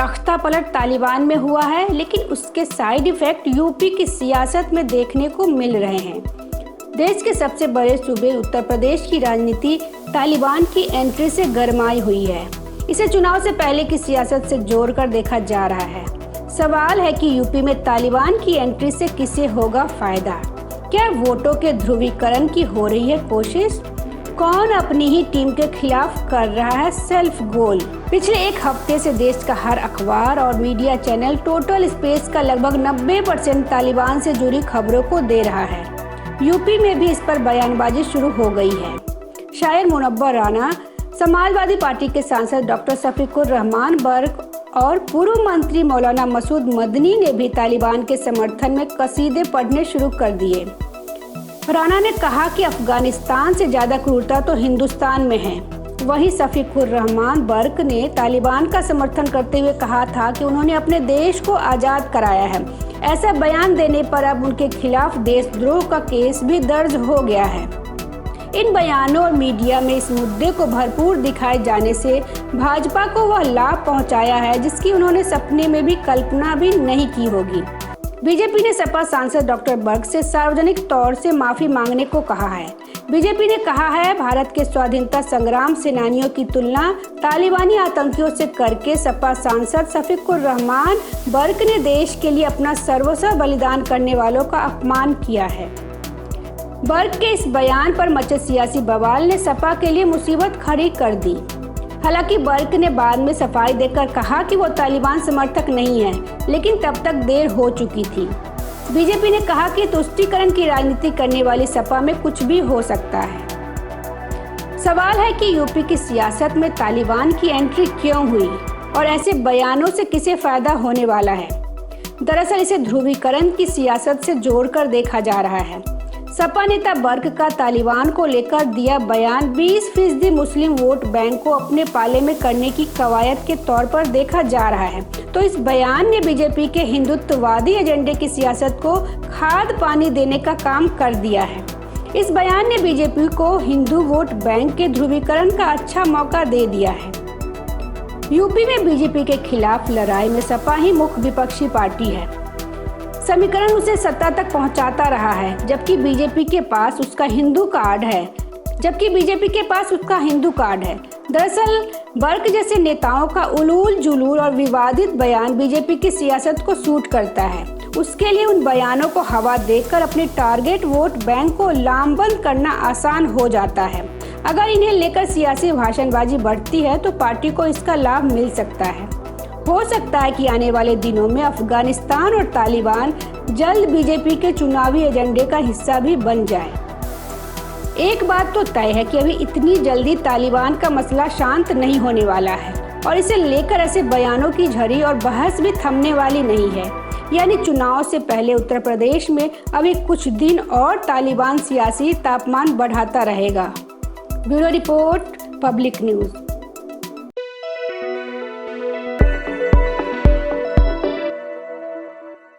तख्ता पलट तालिबान में हुआ है, लेकिन उसके साइड इफेक्ट यूपी की सियासत में देखने को मिल रहे हैं। देश के सबसे बड़े सूबे उत्तर प्रदेश की राजनीति तालिबान की एंट्री से गरमाई हुई है। इसे चुनाव से पहले की सियासत से जोड़कर देखा जा रहा है। सवाल है कि यूपी में तालिबान की एंट्री से किसे होगा फायदा? क्या वोटों के ध्रुवीकरण की हो रही है कोशिश? कौन अपनी ही टीम के खिलाफ कर रहा है सेल्फ गोल? पिछले एक हफ्ते से देश का हर अखबार और मीडिया चैनल टोटल स्पेस का लगभग 90% तालिबान से जुड़ी खबरों को दे रहा है। यूपी में भी इस पर बयानबाजी शुरू हो गई है। शायर मुनव्वर राना, समाजवादी पार्टी के सांसद डॉक्टर शफीकुर रहमान बर्क और पूर्व मंत्री मौलाना मसूद मदनी ने भी तालिबान के समर्थन में कसीदे पढ़ने शुरू कर दिए। राना ने कहा कि अफगानिस्तान से ज्यादा क्रूरता तो हिंदुस्तान में है। वहीं शफीकुर रहमान बर्क ने तालिबान का समर्थन करते हुए कहा था कि उन्होंने अपने देश को आज़ाद कराया है। ऐसा बयान देने पर अब उनके खिलाफ देशद्रोह का केस भी दर्ज हो गया है। इन बयानों और मीडिया में इस मुद्दे को भरपूर दिखाए जाने से भाजपा को वह लाभ पहुंचाया है जिसकी उन्होंने सपने में भी कल्पना भी नहीं की होगी। बीजेपी ने सपा सांसद डॉक्टर बर्क से सार्वजनिक तौर से माफी मांगने को कहा है। बीजेपी ने कहा है, भारत के स्वाधीनता संग्राम सेनानियों की तुलना तालिबानी आतंकियों से करके सपा सांसद शफीकुर रहमान बर्क ने देश के लिए अपना सर्वस्व बलिदान करने वालों का अपमान किया है। बर्क के इस बयान पर मचे सियासी बवाल ने सपा के लिए मुसीबत खड़ी कर दी। हालांकि बर्क ने बाद में सफाई देकर कहा कि वो तालिबान समर्थक नहीं है, लेकिन तब तक देर हो चुकी थी। बीजेपी ने कहा कि तुष्टीकरण की राजनीति करने वाली सपा में कुछ भी हो सकता है। सवाल है कि यूपी की सियासत में तालिबान की एंट्री क्यों हुई और ऐसे बयानों से किसे फायदा होने वाला है? दरअसल इसे ध्रुवीकरण की सियासत से जोड़कर देखा जा रहा है। सपा नेता बर्क का तालिबान को लेकर दिया बयान 20% मुस्लिम वोट बैंक को अपने पाले में करने की कवायद के तौर पर देखा जा रहा है। तो इस बयान ने बीजेपी के हिंदुत्ववादी एजेंडे की सियासत को खाद पानी देने का काम कर दिया है। इस बयान ने बीजेपी को हिंदू वोट बैंक के ध्रुवीकरण का अच्छा मौका दे दिया है। यूपी में बीजेपी के खिलाफ लड़ाई में सपा ही मुख्य विपक्षी पार्टी है। समीकरण उसे सत्ता तक पहुंचाता रहा है, जबकि बीजेपी के पास उसका हिंदू कार्ड है। दरअसल बर्क जैसे नेताओं का उलूल जुलूल और विवादित बयान बीजेपी की सियासत को सूट करता है। उसके लिए उन बयानों को हवा देकर अपने टारगेट वोट बैंक को लामबंद करना आसान हो जाता है। अगर इन्हें लेकर सियासी भाषणबाजी बढ़ती है तो पार्टी को इसका लाभ मिल सकता है। हो सकता है कि आने वाले दिनों में अफगानिस्तान और तालिबान जल्द बीजेपी के चुनावी एजेंडे का हिस्सा भी बन जाए। एक बात तो तय है कि अभी इतनी जल्दी तालिबान का मसला शांत नहीं होने वाला है और इसे लेकर ऐसे बयानों की झड़ी और बहस भी थमने वाली नहीं है। यानी चुनाव से पहले उत्तर प्रदेश में अभी कुछ दिन और तालिबान सियासी तापमान बढ़ाता रहेगा। Bureau report, public news.